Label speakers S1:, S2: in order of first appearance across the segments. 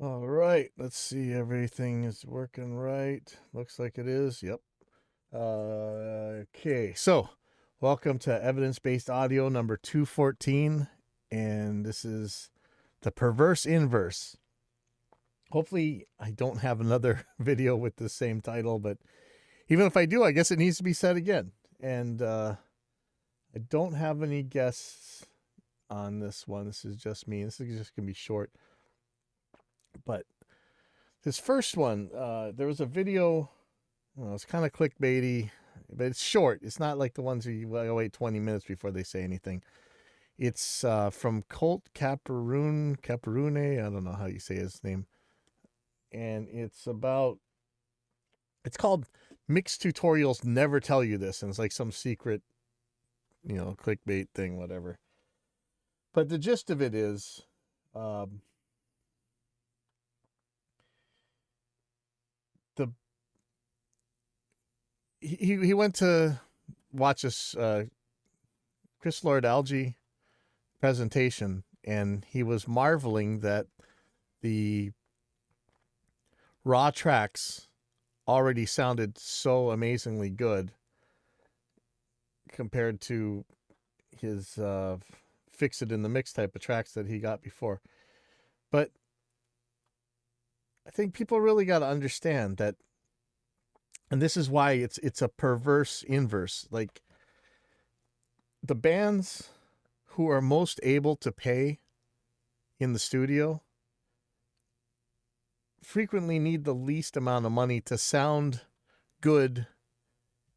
S1: All right, let's see. Everything is working right. Looks like it is. Yep. Okay, so welcome to Evidence Based Audio number 214. And this is the Perverse Inverse. Hopefully, I don't have another video with the same title, but even if I do, I guess it needs to be said again. And I don't have any guests on this one. This is just me. This is just going to be short. But this first one, there was a video. Well, it's kind of clickbaity, but it's short. It's not like the ones where you wait 20 minutes before they say anything. It's from Colt Caperune. I don't know how you say his name. And it's called Mixed Tutorials Never Tell You This. And it's like some secret, clickbait thing, whatever. But the gist of it is, the he went to watch this Chris Lord-Alge presentation, and he was marveling that the raw tracks already sounded so amazingly good compared to his fix it in the mix type of tracks that he got before. But I think people really got to understand that, and this is why it's a perverse inverse. Like, the bands who are most able to pay in the studio frequently need the least amount of money to sound good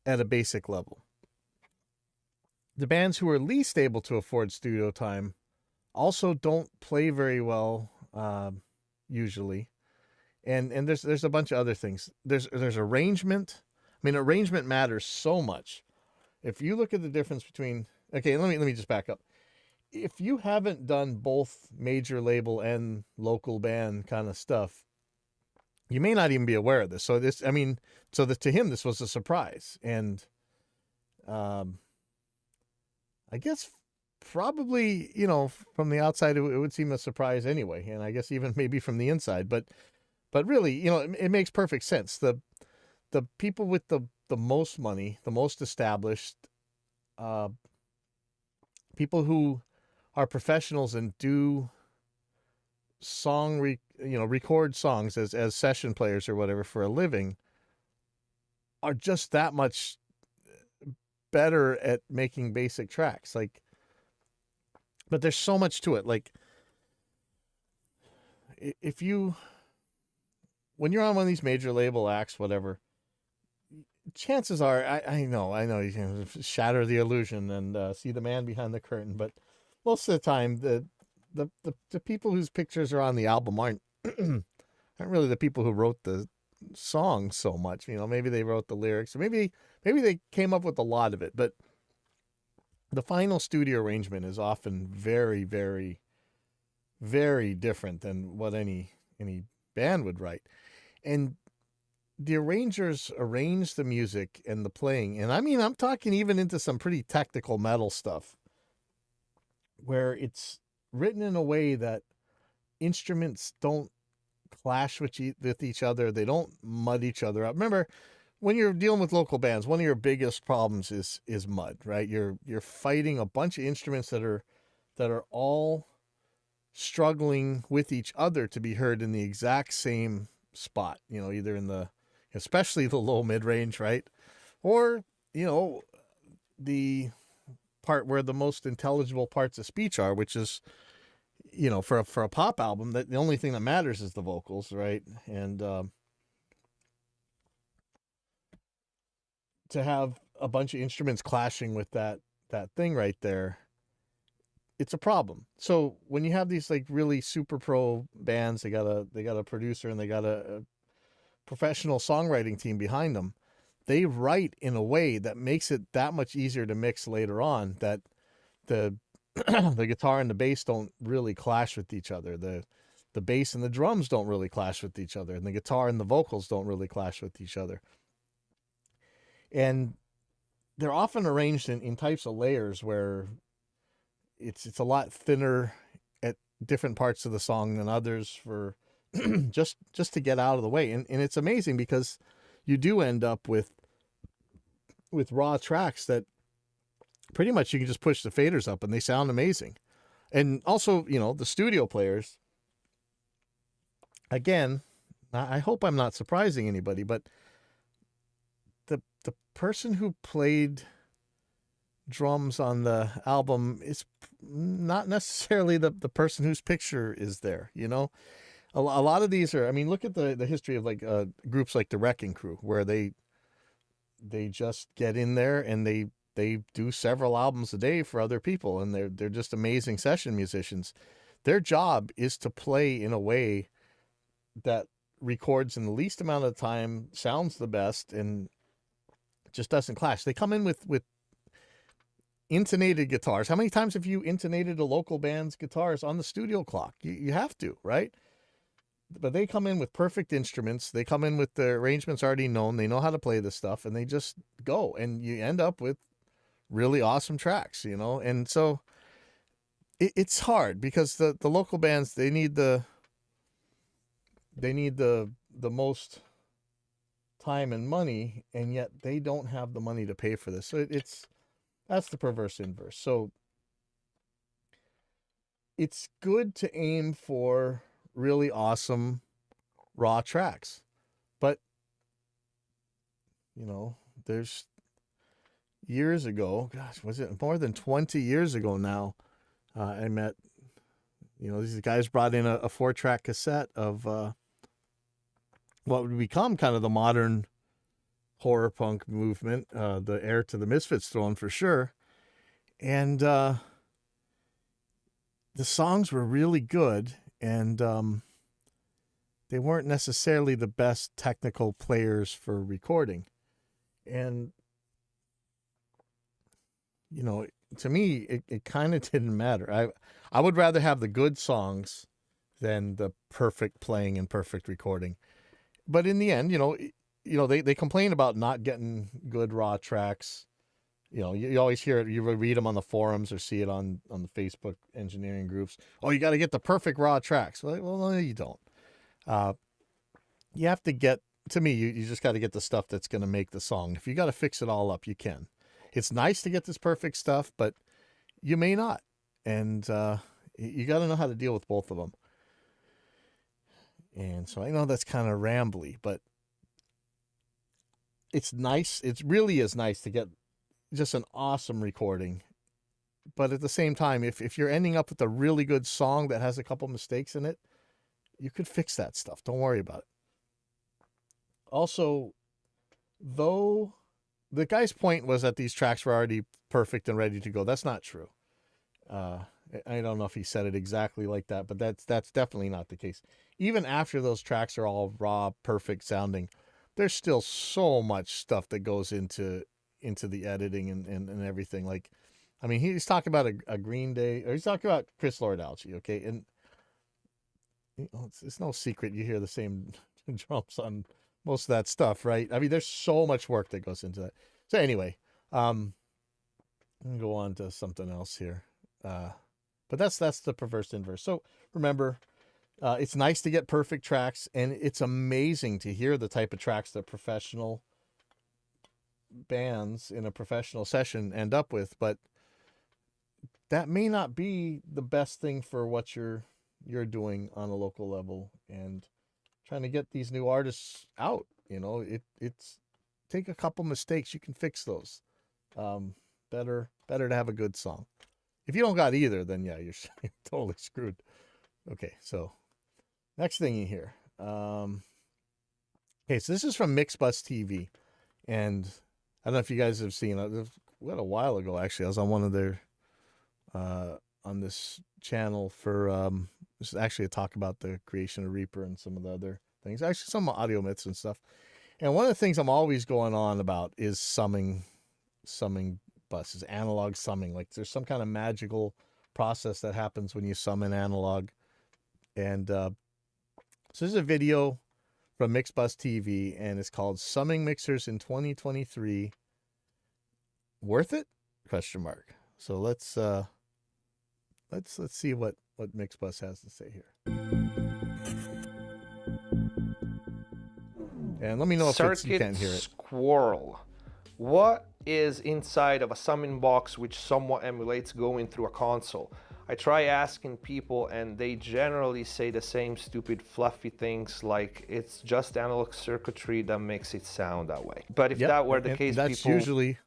S1: at a basic level. The bands who are least able to afford studio time also don't play very well, usually. And there's a bunch of other things. There's arrangement. I mean, arrangement matters so much. If you look at the difference between, okay, let me just back up. If you haven't done both major label and local band kind of stuff, you may not even be aware of this. So to him, this was a surprise. And I guess probably, from the outside, it would seem a surprise anyway. And I guess even maybe from the inside, but really, it makes perfect sense. The people with the most money, the most established, people who are professionals and do record songs as session players or whatever for a living, are just that much better at making basic tracks. Like, but there's so much to it. Like, when you're on one of these major label acts, whatever, chances are, I know you can shatter the illusion and see the man behind the curtain, but most of the time, the people whose pictures are on the album aren't really the people who wrote the song so much. Maybe they wrote the lyrics, or maybe they came up with a lot of it, but the final studio arrangement is often very, very, very different than what any band would write. And the arrangers arrange the music and the playing, and I mean, I'm talking even into some pretty technical metal stuff, where it's written in a way that instruments don't clash with each other. They don't mud each other up. Remember, when you're dealing with local bands, one of your biggest problems is mud, right? You're fighting a bunch of instruments that are all struggling with each other to be heard in the exact same spot, either in especially the low mid range, right? Or, the part where the most intelligible parts of speech are, which is, for a pop album, that the only thing that matters is the vocals, right? And to have a bunch of instruments clashing with that thing right there, it's a problem. So when you have these like really super pro bands, they got a producer and they got a professional songwriting team behind them. They write in a way that makes it that much easier to mix later on, that the the guitar and the bass don't really clash with each other. The bass and the drums don't really clash with each other, and the guitar and the vocals don't really clash with each other. And they're often arranged in types of layers where it's a lot thinner at different parts of the song than others for just to get out of the way. And it's amazing because you do end up with raw tracks that pretty much you can just push the faders up and they sound amazing. And also, the studio players, again, I hope I'm not surprising anybody, but the person who played drums on the album is not necessarily the person whose picture is there. A lot of these are, I mean, look at the history of like groups like the Wrecking Crew, where they just get in there and they do several albums a day for other people, and they're just amazing session musicians. Their job is to play in a way that records in the least amount of time, sounds the best, and just doesn't clash. They come in with intonated guitars. How many times have you intonated a local band's guitars on the studio clock? You have to, right? But they come in with perfect instruments. They come in with the arrangements already known. They know how to play this stuff, and they just go, and you end up with really awesome tracks, And so it's hard because the local bands, they need the most time and money, and yet they don't have the money to pay for this. So that's the perverse inverse. So it's good to aim for really awesome raw tracks, but there's years ago, gosh, was it more than 20 years ago now, I met, these guys brought in a 4-track cassette of what would become kind of the modern horror punk movement, the heir to the Misfits throne for sure. And the songs were really good, and they weren't necessarily the best technical players for recording. And, to me, it kind of didn't matter. I would rather have the good songs than the perfect playing and perfect recording. But in the end, they complain about not getting good raw tracks. You always hear it. You read them on the forums or see it on the Facebook engineering groups. Oh, you got to get the perfect raw tracks. Well, no, you don't. You have to get, to me, you just got to get the stuff that's going to make the song. If you got to fix it all up, you can. It's nice to get this perfect stuff, but you may not. And you got to know how to deal with both of them. And so I know that's kind of rambly, but it's nice. It really is nice to get just an awesome recording. But at the same time, if you're ending up with a really good song that has a couple mistakes in it, you could fix that stuff. Don't worry about it. Also, though the guy's point was that these tracks were already perfect and ready to go, that's not true. I don't know if he said it exactly like that, but that's definitely not the case. Even after those tracks are all raw, perfect sounding, there's still so much stuff that goes into the editing and everything. Like, I mean, he's talking about a Green Day, or he's talking about Chris Lord-Alge, okay? And it's no secret you hear the same drums on most of that stuff, right? I mean, there's so much work that goes into that. So anyway, I'm gonna go on to something else here. But that's the perverse inverse. So remember, it's nice to get perfect tracks, and it's amazing to hear the type of tracks that professional bands in a professional session end up with, but that may not be the best thing for what you're doing on a local level and trying to get these new artists out. It's take a couple mistakes, you can fix those. Better to have a good song. If you don't got either, then yeah, you're totally screwed. Okay, so next thing you hear. Okay, so this is from Mixbus TV, and I don't know if you guys have seen it. What a while ago, actually. I was on one of their on this channel for this is actually a talk about the creation of Reaper and some of the other things. Actually, some audio myths and stuff. And one of the things I'm always going on about is summing buses, analog summing. Like there's some kind of magical process that happens when you summon analog. And so this is a video from Mixbus TV, and it's called "Summing Mixers in 2023. Worth it?" Question mark. So let's see what Mixbus has to say here. And let me know if you can't hear it.
S2: Squirrel. What is inside of a summon box which somewhat emulates going through a console? I try asking people and they generally say the same stupid fluffy things like it's just analog circuitry that makes it sound that way. But if that were the case,
S1: that's usually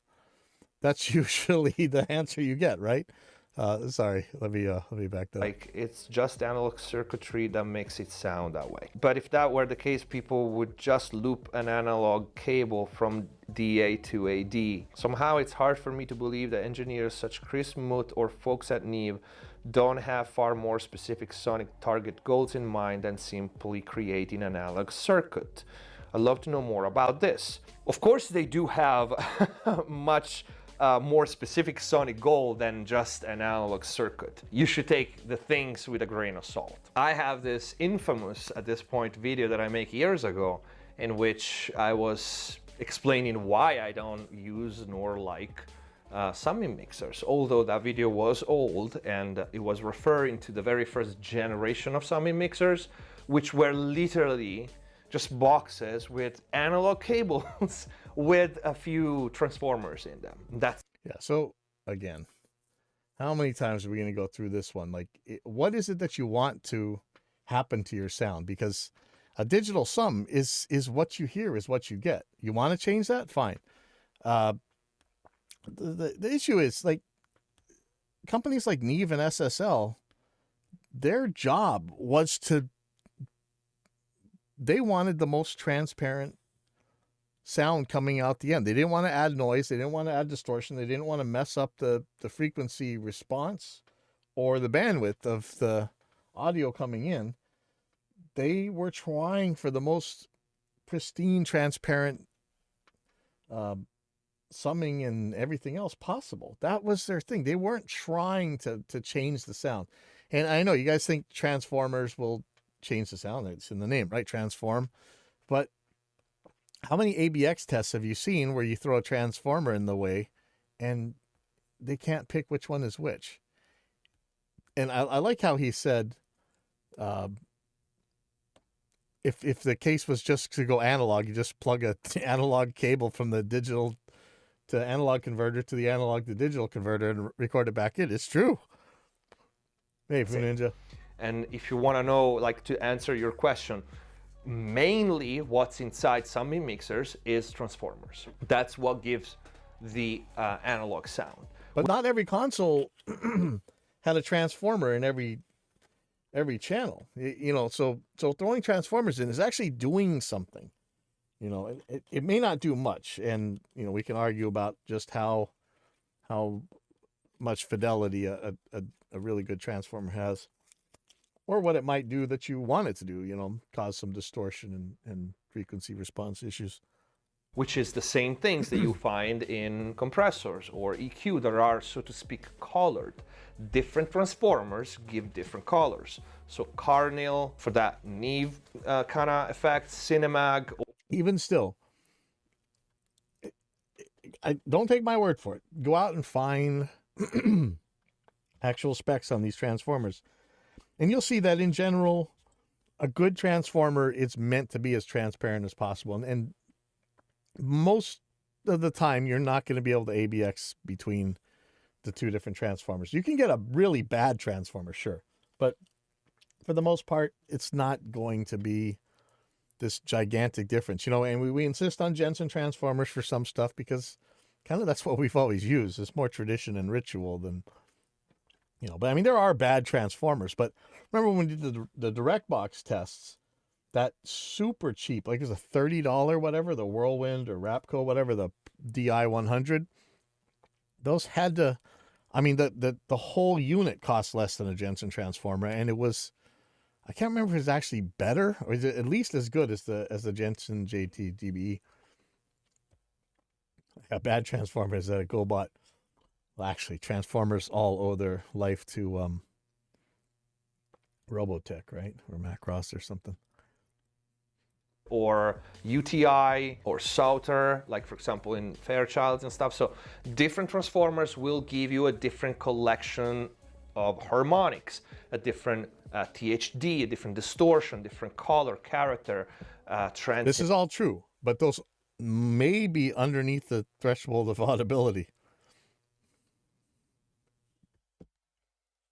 S1: the answer you get, right? Sorry, let me back that up.
S2: Like, it's just analog circuitry that makes it sound that way. But if that were the case, people would just loop an analog cable from DA to AD. Somehow it's hard for me to believe that engineers such Chris Muth or folks at Neve don't have far more specific sonic target goals in mind than simply creating an analog circuit. I'd love to know more about this. Of course they do have much more specific sonic goal than just an analog circuit. You should take the things with a grain of salt. I have this infamous, at this point, video that I make years ago in which I was explaining why I don't use nor like summing mixers, although that video was old and it was referring to the very first generation of summing mixers, which were literally just boxes with analog cables with a few transformers in them.
S1: Yeah, so again, how many times are we going to go through this one? Like, what is it that you want to happen to your sound? Because a digital sum is what you hear, is what you get. You want to change that? Fine. The issue is, like, companies like Neve and SSL, their job was they wanted the most transparent sound coming out the end. They didn't want to add noise. They didn't want to add distortion. They didn't want to mess up the frequency response or the bandwidth of the audio coming in. They were trying for the most pristine, transparent summing and everything else possible. That was their thing. They weren't trying to change the sound. And I know you guys think transformers will change the sound. It's in the name, right? Transform. But how many ABX tests have you seen where you throw a transformer in the way and they can't pick which one is which? And I like how he said, if the case was just to go analog, you just plug a analog cable from the digital to analog converter to the analog to digital converter and record it back in. It's true. Hey, Ninja.
S2: And if you want to know, like, to answer your question, mainly what's inside summing mixers is transformers. That's what gives the analog sound.
S1: But not every console had a transformer in every channel. You know, so throwing transformers in is actually doing something. You know, it may not do much, and you know, we can argue about just how much fidelity a really good transformer has, or what it might do that you want it to do, you know, cause some distortion and frequency response issues.
S2: Which is the same things that you find in compressors or EQ that are, so to speak, colored. Different transformers give different colors. So Carnel for that Neve kind of effect, Cinemag.
S1: Even still, I don't take my word for it. Go out and find actual specs on these transformers. And you'll see that in general, a good transformer is meant to be as transparent as possible. And most of the time, you're not going to be able to ABX between the two different transformers. You can get a really bad transformer, sure. But for the most part, it's not going to be this gigantic difference. You know, and we insist on Jensen transformers for some stuff because kind of that's what we've always used. It's more tradition and ritual than... You know, but I mean, there are bad transformers. But remember when we did the direct box tests, that super cheap, like it was a $30 whatever, the Whirlwind or Rapco, whatever, the DI 100. Those had to, I mean, the whole unit cost less than a Jensen transformer, and it was, I can't remember if it's actually better or is it at least as good as the Jensen JT DBE. A bad transformer is a GoBot. Well, actually, transformers all owe their life to Robotech, right? Or Macross or something.
S2: Or UTI or Sauter, like for example in Fairchilds and stuff. So different transformers will give you a different collection of harmonics, a different THD, a different distortion, different color, character, trend.
S1: This is all true. but those may be underneath the threshold of audibility.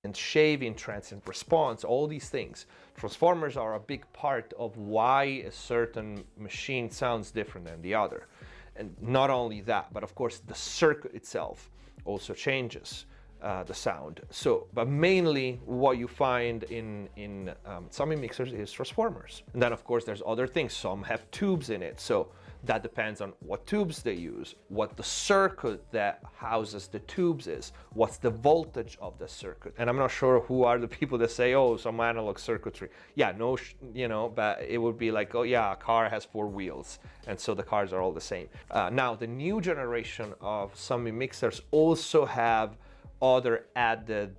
S2: And shaving transient response, all these things. Transformers are a big part of why a certain machine sounds different than the other. And not only that, but of course the circuit itself also changes the sound. So, but mainly what you find in some mixers is transformers. And then of course there's other things. Some have tubes in it. So that depends on what tubes they use, what the circuit that houses the tubes is, what's the voltage of the circuit. And I'm not sure who are the people that say, oh, some analog circuitry. Yeah, no, you know, but it would be like, oh yeah, a car has 4 wheels, and so the cars are all the same. Now, the new generation of some mixers also have other added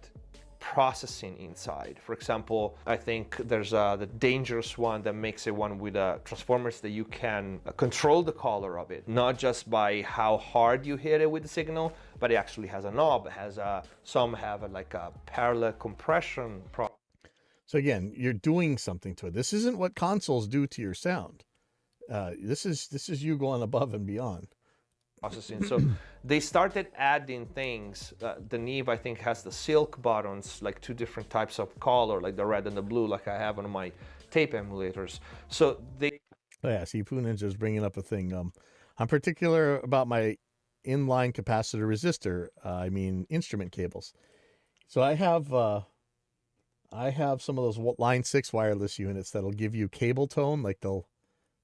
S2: processing inside. For example, I think there's the dangerous one that makes it one with transformers that you can control the color of it, not just by how hard you hit it with the signal, but it actually has a knob. It has some have like a parallel compression.
S1: So again, you're doing something to it. This isn't what consoles do to your sound. This is you going above and beyond.
S2: Processing. So they started adding things. The Neve, I think, has the silk buttons, like 2 different types of color, like the red and the blue, like I have on my tape emulators. So they.
S1: Oh yeah, see, Poo Ninja's bringing up a thing. I'm particular about my inline capacitor resistor. I mean instrument cables. So I have some of those line 6 wireless units that'll give you cable tone, like they'll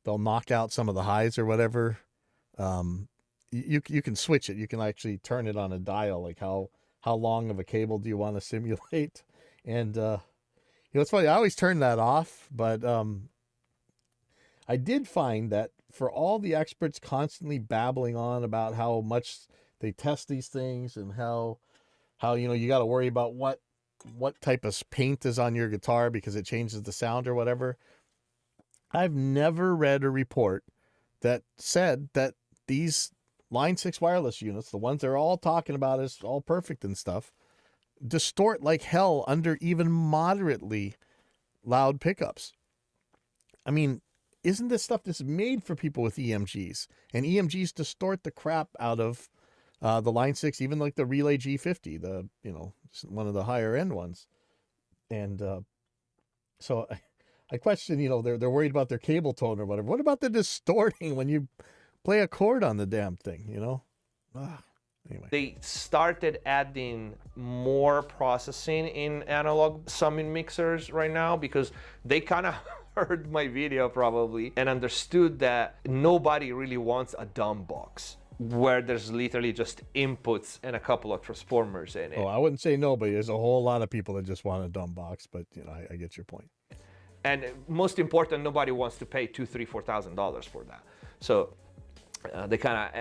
S1: knock out some of the highs or whatever. You can switch it. You can actually turn it on a dial, like how long of a cable do you want to simulate. And it's funny, I always turn that off, but I did find that for all the experts constantly babbling on about how much they test these things and how you got to worry about what type of paint is on your guitar because it changes the sound or whatever, I've never read a report that said that these line 6 wireless units, the ones they're all talking about is all perfect and stuff, distort like hell under even moderately loud pickups. I mean, isn't this stuff that's made for people with EMGs? And EMGs distort the crap out of the line 6, even like the Relay G50, the one of the higher end ones. And so I question, they're worried about their cable tone or whatever. What about the distorting when you play a chord on the damn thing, Anyway.
S2: They started adding more processing in analog summing mixers right now because they kind of heard my video probably and understood that nobody really wants a dumb box where there's literally just inputs and a couple of transformers in it.
S1: Oh, I wouldn't say nobody. There's a whole lot of people that just want a dumb box, but I get your point.
S2: And most important, nobody wants to pay $2,000, $3,000, $4,000 for that. So they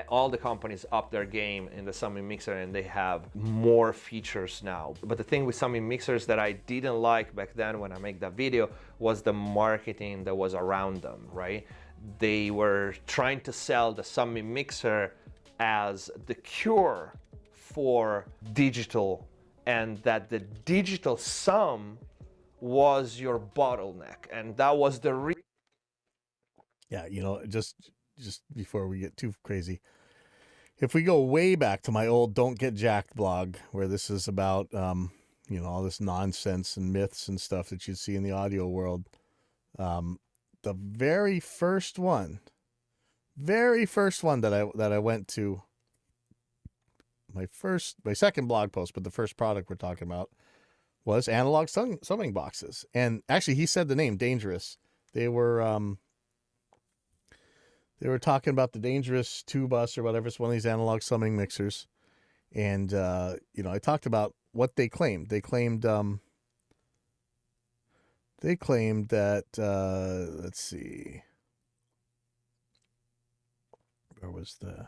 S2: all the companies up their game in the summing mixer and they have more features now. But the thing with summing mixers that I didn't like back then when I made that video was the marketing that was around them, right? They were trying to sell the summing mixer as the cure for digital and that the digital sum was your bottleneck. And that was the
S1: Yeah, just before we get too crazy, if we go way back to my old Don't Get Jacked blog, where this is about, all this nonsense and myths and stuff that you see in the audio world, the very first one that I went to, my second blog post, but the first product we're talking about was analog summing boxes. And actually, he said the name Dangerous. They were talking about the Dangerous 2-bus or whatever. It's one of these analog summing mixers. And, I talked about what they claimed. They claimed that, let's see. Where was the...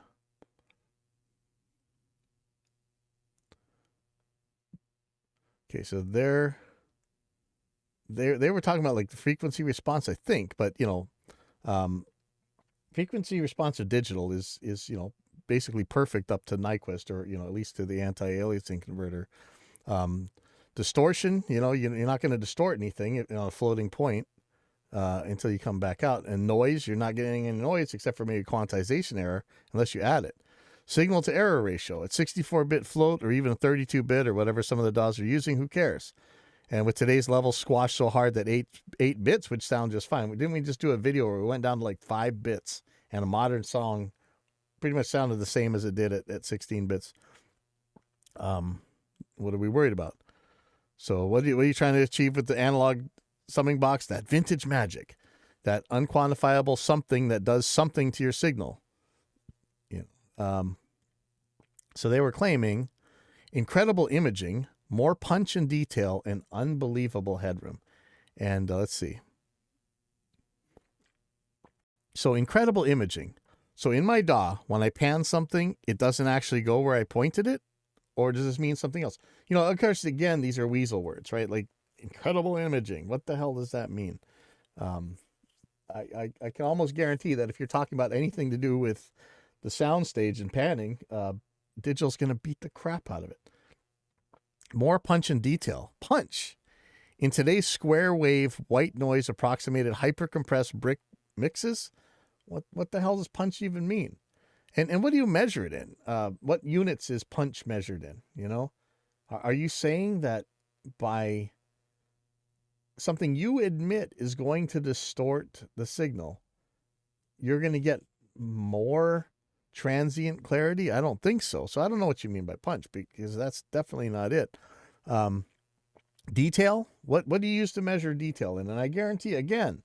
S1: Okay, so they were talking about like the frequency response, I think, but, frequency response of digital is basically perfect up to Nyquist or at least to the anti-aliasing converter. Distortion, you're not going to distort anything on a floating point. until you come back out. And noise, you're not getting any noise except for maybe quantization error unless you add it. Signal to error ratio at 64-bit float or even 32-bit or whatever some of the DAWs are using, who cares? And with today's levels squashed so hard that 8 bits would sound just fine. Didn't we just do a video where we went down to like 5 bits and a modern song pretty much sounded the same as it did at 16 bits? What are we worried about? So what are you trying to achieve with the analog summing box? That vintage magic, that unquantifiable something that does something to your signal. So they were claiming incredible imaging, more punch and detail, and unbelievable headroom. And let's see. So incredible imaging. So in my DAW, when I pan something, it doesn't actually go where I pointed it? Or does this mean something else? Of course, again, these are weasel words, right? Like incredible imaging. What the hell does that mean? I can almost guarantee that if you're talking about anything to do with the sound stage and panning, digital's going to beat the crap out of it. More punch and detail. Punch. In today's square wave, white noise approximated hyper-compressed brick mixes, what the hell does punch even mean? And what do you measure it in? What units is punch measured in, Are you saying that by something you admit is going to distort the signal, you're going to get more transient clarity? I don't think so. So I don't know what you mean by punch, because that's definitely not it. Detail? What do you use to measure detail in? And I guarantee, again,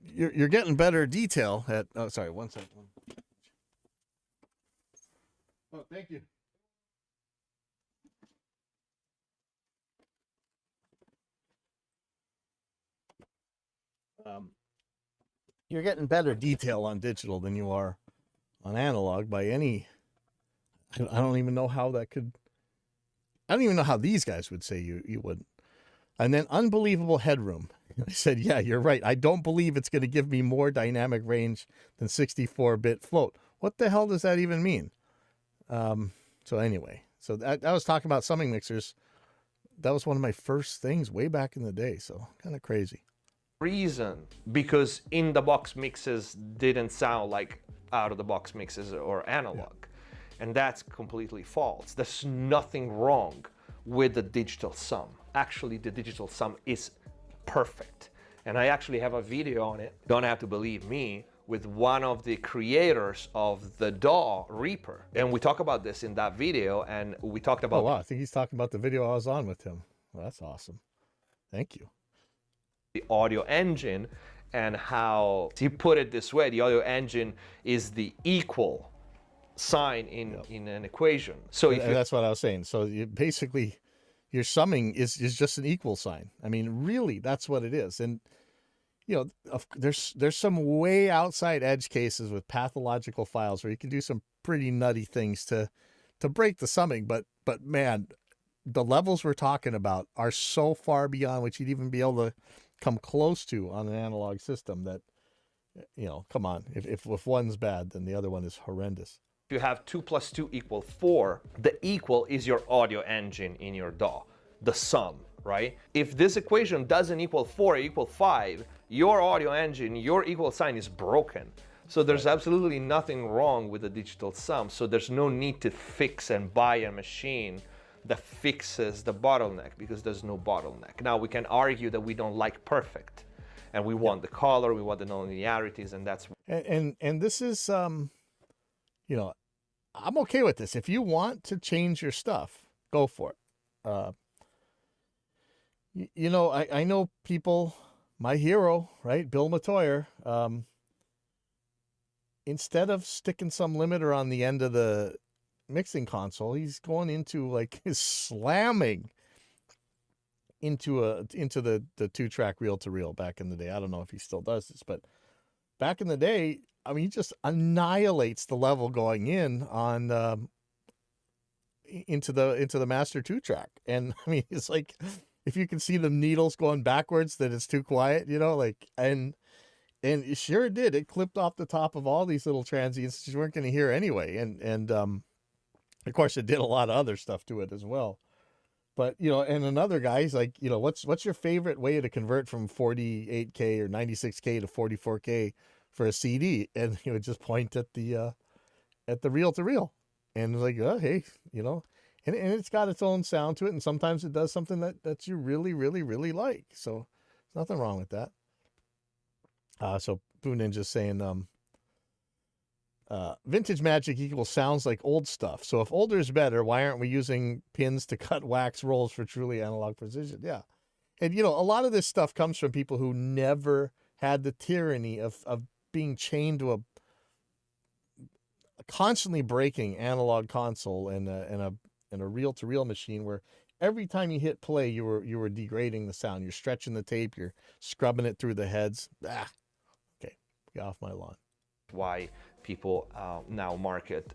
S1: you're getting better detail at... Oh, sorry, one second. Oh, thank you. You're getting better detail on digital than you are on analog by any... I don't even know how that could... I don't even know how these guys would say you wouldn't. And then unbelievable headroom. I said, yeah, you're right. I don't believe it's going to give me more dynamic range than 64-bit float. What the hell does that even mean? So anyway, so I was talking about summing mixers. That was one of my first things way back in the day. So kind of crazy.
S2: Reason, because in the box mixes didn't sound like out of the box mixes or analog. Yeah. And that's completely false. There's nothing wrong with the digital sum. Actually, the digital sum is perfect. And I actually have a video on it, don't have to believe me, with one of the creators of the DAW Reaper. And we talk about this in that video, and we talked about...
S1: Oh, wow, I think he's talking about the video I was on with him. Well, that's awesome. Thank you.
S2: The audio engine, and How he put it this way: the audio engine is the equal sign in an equation. So if
S1: that's what I was saying. So you basically, your summing is just an equal sign. I mean, really, that's what it is. And you know, there's some way outside edge cases with pathological files where you can do some pretty nutty things to break the summing. But man, the levels we're talking about are so far beyond what you'd even be able to come close to on an analog system that, you know, come on, if one's bad, then the other one is horrendous.
S2: You have 2 + 2 = 4. The equal is your audio engine in your DAW, the sum, right? If this equation doesn't equal 4, equal 5, your audio engine, your equal sign is broken. So there's absolutely nothing wrong with the digital sum. So there's no need to fix and buy a machine that fixes the bottleneck, because there's no bottleneck. Now we can argue that we don't like perfect, and we want the color, we want the non-linearities, and that's...
S1: And this is, you know, I'm okay with this. If you want to change your stuff, go for it. You know, I know people, my hero, right, Bill Matoyer, instead of sticking some limiter on the end of the mixing console, he's going into slamming into the 2-track reel-to-reel back in the day. I don't know if he still does this, but back in the day, I mean, he just annihilates the level going in on into the master 2-track. And I mean, it's like, if you can see the needles going backwards, that it's too quiet, you know, like, and it sure did. It clipped off the top of all these little transients that you weren't going to hear anyway. And of course, it did a lot of other stuff to it as well. But you know, and another guy's like, you know, what's your favorite way to convert from 48K or 96K to 44K for a CD? And he would just point at the reel to reel, and it's like, oh hey, you know, and it's got its own sound to it, and sometimes it does something that you really really really like. So there's nothing wrong with that. So Poo Ninja's saying, vintage magic equals sounds like old stuff. So if older is better, why aren't we using pins to cut wax rolls for truly analog precision? Yeah. And, you know, a lot of this stuff comes from people who never had the tyranny of being chained to a constantly breaking analog console and a reel to reel machine where every time you hit play, you were degrading the sound. You're stretching the tape. You're scrubbing it through the heads. Okay. Get off my lawn.
S2: Why people now market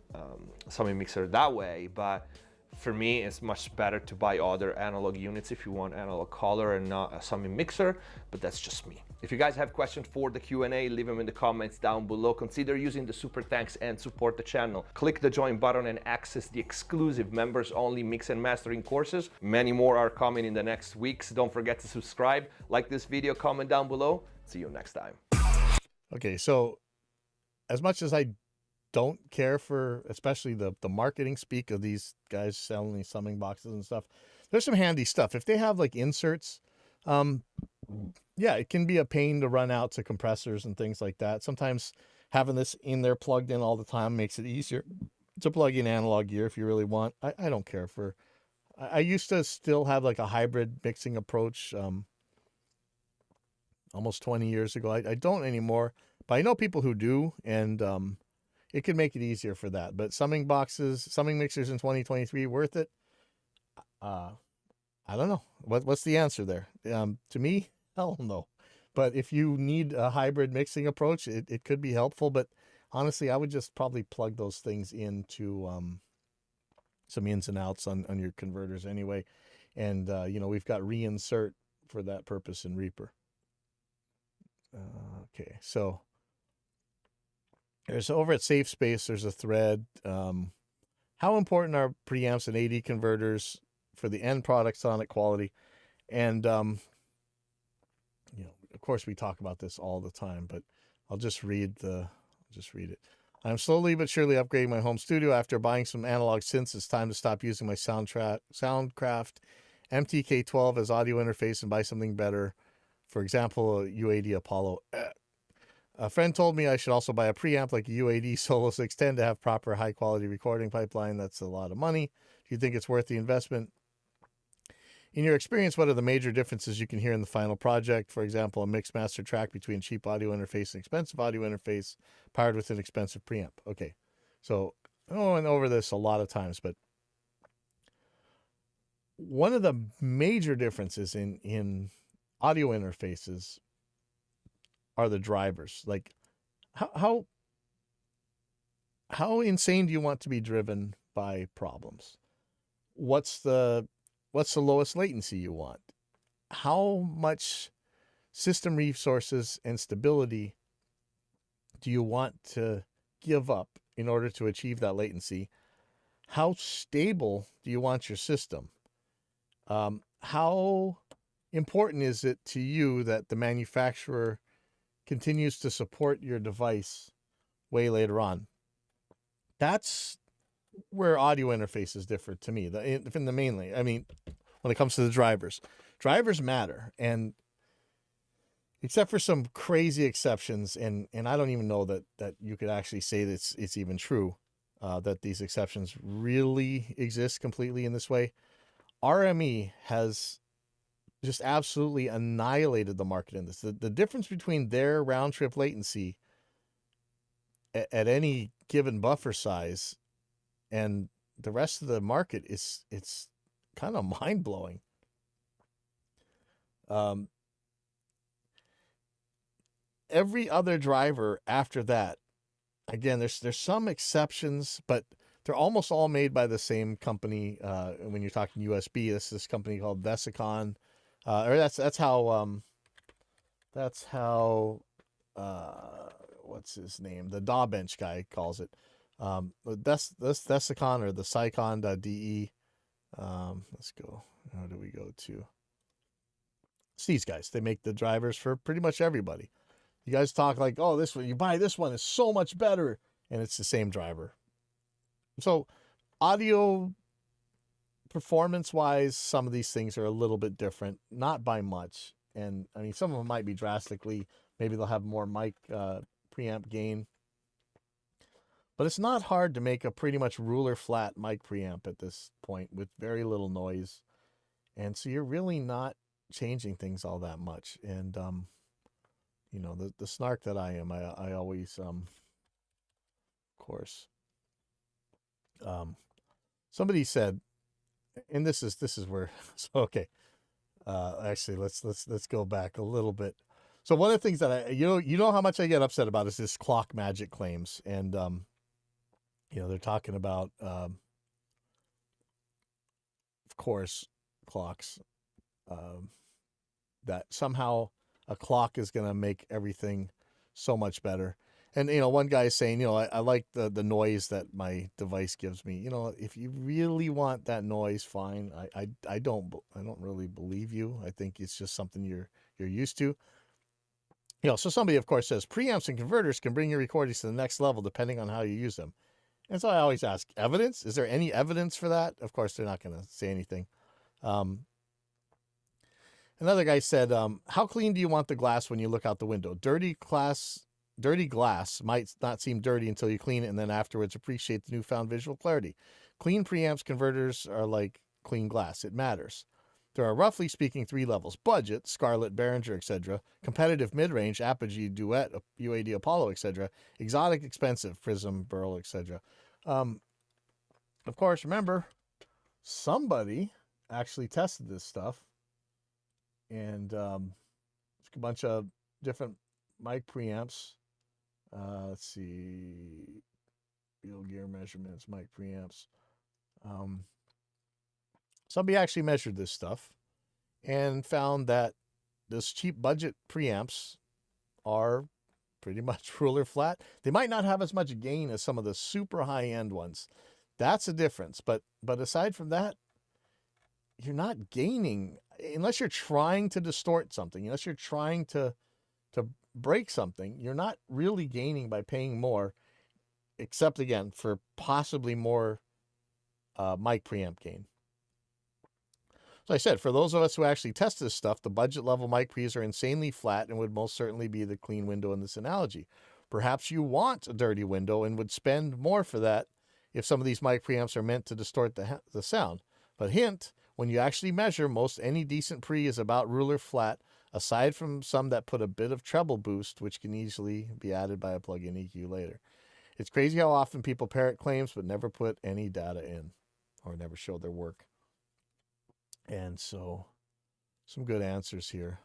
S2: summing mixer that way, but for me it's much better to buy other analog units if you want analog color and not a summing mixer, but that's just me. If you guys have questions for the Q&A, leave them in the comments down below. Consider using the super thanks and support the channel. Click the join button and access the exclusive members only mix and mastering courses. Many more are coming in the next weeks. Don't forget to subscribe, like this video, comment down below. See you next time.
S1: Okay, so as much as I don't care for especially the marketing speak of these guys selling these summing boxes and stuff, there's some handy stuff. If they have like inserts, yeah, it can be a pain to run out to compressors and things like that. Sometimes having this in there plugged in all the time makes it easier to plug in analog gear if you really want. I don't care for, I used to still have like a hybrid mixing approach almost 20 years ago. I don't anymore, but I know people who do, and it could make it easier for that. But summing mixers in 2023, worth it? I don't know. What's the answer there? To me, hell no. But if you need a hybrid mixing approach, it could be helpful. But honestly, I would just probably plug those things into some ins and outs on your converters anyway. And, you know, we've got reinsert for that purpose in Reaper. Okay, so there's over at Safe Space, there's a thread. How important are preamps and AD converters for the end product sonic quality? And, you know, of course we talk about this all the time, but I'll just read it. I'm slowly but surely upgrading my home studio. After buying some analog synths, it's time to stop using my Soundcraft MTK12 as audio interface and buy something better. For example, a UAD Apollo. A friend told me I should also buy a preamp like a UAD Solo 610 to have proper high quality recording pipeline. That's a lot of money. Do you think it's worth the investment? In your experience, what are the major differences you can hear in the final project? For example, a mix master track between cheap audio interface and expensive audio interface powered with an expensive preamp. Okay, so I went over this a lot of times, but one of the major differences in audio interfaces are the drivers. Like how insane do you want to be driven by problems? What's the lowest latency you want? How much system resources and stability do you want to give up in order to achieve that latency? How stable do you want your system? How important is it to you that the manufacturer continues to support your device way later on? That's where audio interfaces differ to me. In the mainly, I mean, when it comes to the drivers matter, and except for some crazy exceptions, and I don't even know that you could actually say that it's even true that these exceptions really exist completely in this way. RME has just absolutely annihilated the market in this. The difference between their round trip latency at any given buffer size and the rest of the market it's kind of mind blowing. Every other driver after that, again, there's some exceptions, but they're almost all made by the same company. When you're talking USB, this company called Vesicon, or that's how what's his name? The DAW Bench guy calls it. Vesicon or the Sycon.de. Let's go. How do we go to? It's these guys. They make the drivers for pretty much everybody. You guys talk like, oh, this one, you buy this one, is so much better. And it's the same driver. So, audio performance wise, some of these things are a little bit different, not by much. And I mean, some of them might be drastically, maybe they'll have more mic preamp gain. But it's not hard to make a pretty much ruler flat mic preamp at this point with very little noise. And so you're really not changing things all that much. And, you know, the snark that I am, I always, of course, somebody said, and this is where, so, okay. Actually, let's go back a little bit. So one of the things that you know how much I get upset about is this clock magic claims. And, you know, they're talking about, of course, clocks, that somehow a clock is going to make everything so much better. And, you know, one guy is saying, you know, I like the noise that my device gives me. You know, if you really want that noise, fine. I don't really believe you. I think it's just something you're used to. You know, so somebody, of course, says preamps and converters can bring your recordings to the next level depending on how you use them. And so I always ask, evidence? Is there any evidence for that? Of course, they're not going to say anything. Another guy said, how clean do you want the glass when you look out the window? Dirty glass might not seem dirty until you clean it and then afterwards appreciate the newfound visual clarity. Clean preamps converters are like clean glass. It matters. There are, roughly speaking, 3 levels: budget, Scarlett, Behringer, etc., competitive, mid-range, Apogee, Duet, UAD, Apollo, etc., exotic, expensive, Prism, Burl, etc. Of course, remember, somebody actually tested this stuff, and a bunch of different mic preamps. Let's see, field gear measurements, mic preamps. Somebody actually measured this stuff and found that those cheap budget preamps are pretty much ruler flat. They might not have as much gain as some of the super high end ones. That's a difference. But aside from that, you're not gaining unless you're trying to distort something, unless you're trying to break something. You're not really gaining by paying more, except again for possibly more mic preamp gain. So I said, for those of us who actually test this stuff, the budget level mic pre's are insanely flat and would most certainly be the clean window in this analogy. Perhaps you want a dirty window and would spend more for that if some of these mic preamps are meant to distort the sound. But hint, when you actually measure, most any decent pre is about ruler flat, aside from some that put a bit of treble boost, which can easily be added by a plug-in EQ later. It's crazy how often people parrot claims but never put any data in or never show their work. And so, some good answers here.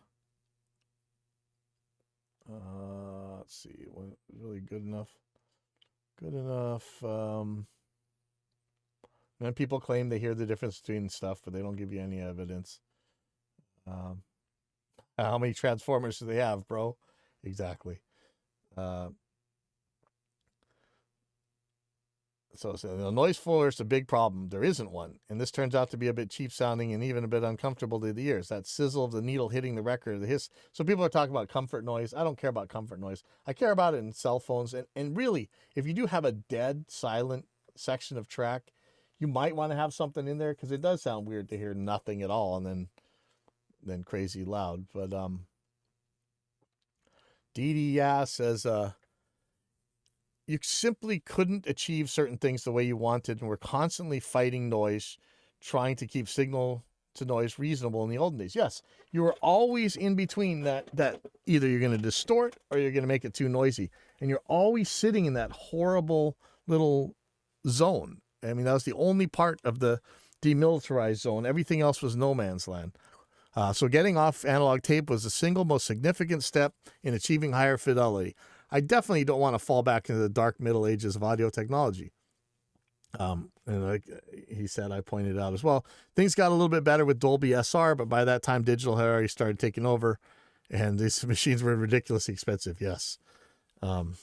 S1: Let's see, really good enough? Good enough. And people claim they hear the difference between stuff, but they don't give you any evidence. How many transformers do they have, bro? Exactly. So the noise floor is a big problem. There isn't one. And this turns out to be a bit cheap sounding and even a bit uncomfortable to the ears. That sizzle of the needle hitting the record, the hiss. So people are talking about comfort noise. I don't care about comfort noise. I care about it in cell phones. And really, if you do have a dead, silent section of track, you might want to have something in there because it does sound weird to hear nothing at all and then crazy loud. But Dee says, you simply couldn't achieve certain things the way you wanted and were constantly fighting noise, trying to keep signal to noise reasonable in the olden days. Yes, you were always in between that either you're going to distort or you're going to make it too noisy. And you're always sitting in that horrible little zone. I mean, that was the only part of the demilitarized zone. Everything else was no man's land. So getting off analog tape was the single most significant step in achieving higher fidelity. I definitely don't want to fall back into the dark middle ages of audio technology. And like he said, I pointed out as well, things got a little bit better with Dolby SR, but by that time digital had already started taking over and these machines were ridiculously expensive. Yes. And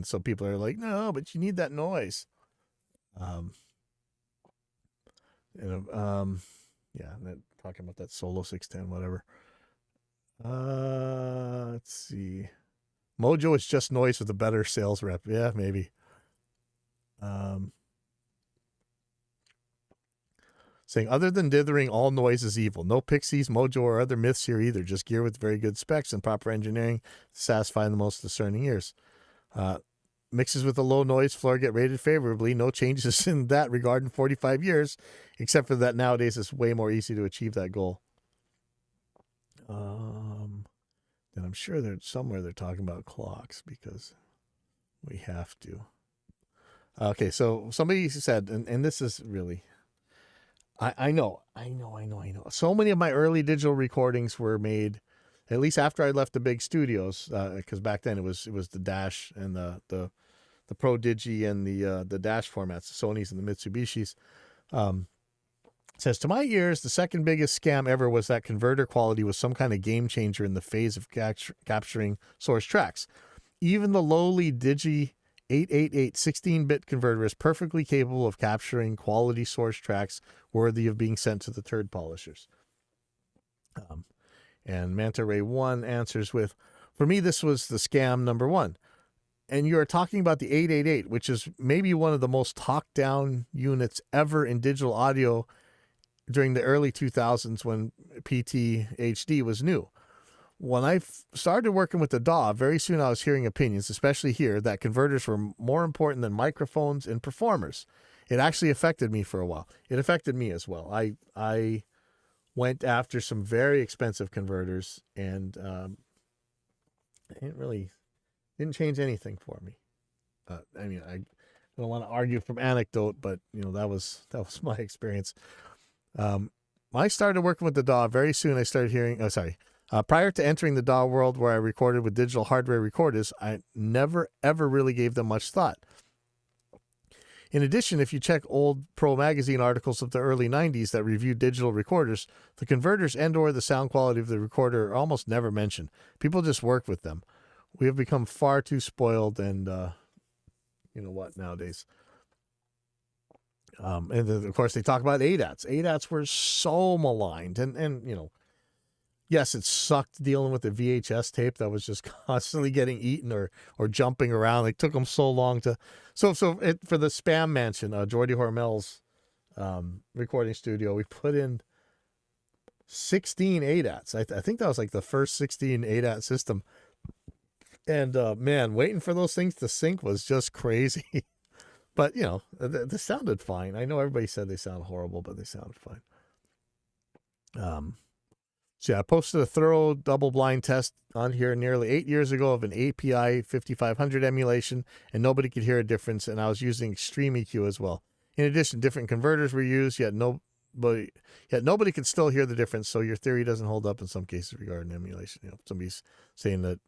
S1: so people are like, no, but you need that noise. Yeah, talking about that Solo 610, whatever. Let's see. Mojo is just noise with a better sales rep. Yeah, maybe. Um, Saying, other than dithering, all noise is evil. No pixies, mojo, or other myths here either. Just gear with very good specs and proper engineering to satisfy the most discerning ears. Mixes with a low noise floor get rated favorably. No changes in that regard in 45 years, except for that nowadays it's way more easy to achieve that goal. Then I'm sure they're talking about clocks because we have to. Okay, so somebody said, and this is really, I know. So many of my early digital recordings were made, at least after I left the big studios, because back then it was the Dash and the Pro Digi and the Dash formats, the Sonys and the Mitsubishis. Says, to my ears, the second biggest scam ever was that converter quality was some kind of game changer in the phase of capturing source tracks. Even the lowly Digi 888 16-bit converter is perfectly capable of capturing quality source tracks worthy of being sent to the turd polishers. And Manta Ray 1 answers with, for me, this was the scam number one. And you're talking about the 888, which is maybe one of the most talked down units ever in digital audio during the early 2000s when PT HD was new. When I started working with the DAW, very soon I was hearing opinions, especially here, that converters were more important than microphones and performers. It actually affected me for a while. It affected me as well. I went after some very expensive converters, and it didn't change anything for me. I don't want to argue from anecdote, but that was my experience. When I started working with the DAW, very soon I started hearing. Prior to entering the DAW world where I recorded with digital hardware recorders, I never, ever really gave them much thought. In addition, if you check old Pro Magazine articles of the early 90s that reviewed digital recorders, the converters and or the sound quality of the recorder are almost never mentioned. People just work with them. We have become far too spoiled and, nowadays. And then, of course, they talk about ADATs. ADATs were so maligned. And yes, it sucked dealing with the VHS tape that was just constantly getting eaten or jumping around. It took them so long to. For the Spam Mansion, Jordy Hormel's recording studio, we put in 16 ADATs. I think that was like the first 16 ADAT system. And man, waiting for those things to sync was just crazy. But they sounded fine. I know everybody said they sound horrible, but they sounded fine. So yeah, I posted a thorough double-blind test on here nearly 8 years ago of an API 5500 emulation, and nobody could hear a difference, and I was using extreme EQ as well. In addition, different converters were used, yet nobody could still hear the difference, so your theory doesn't hold up in some cases regarding emulation. Somebody's saying that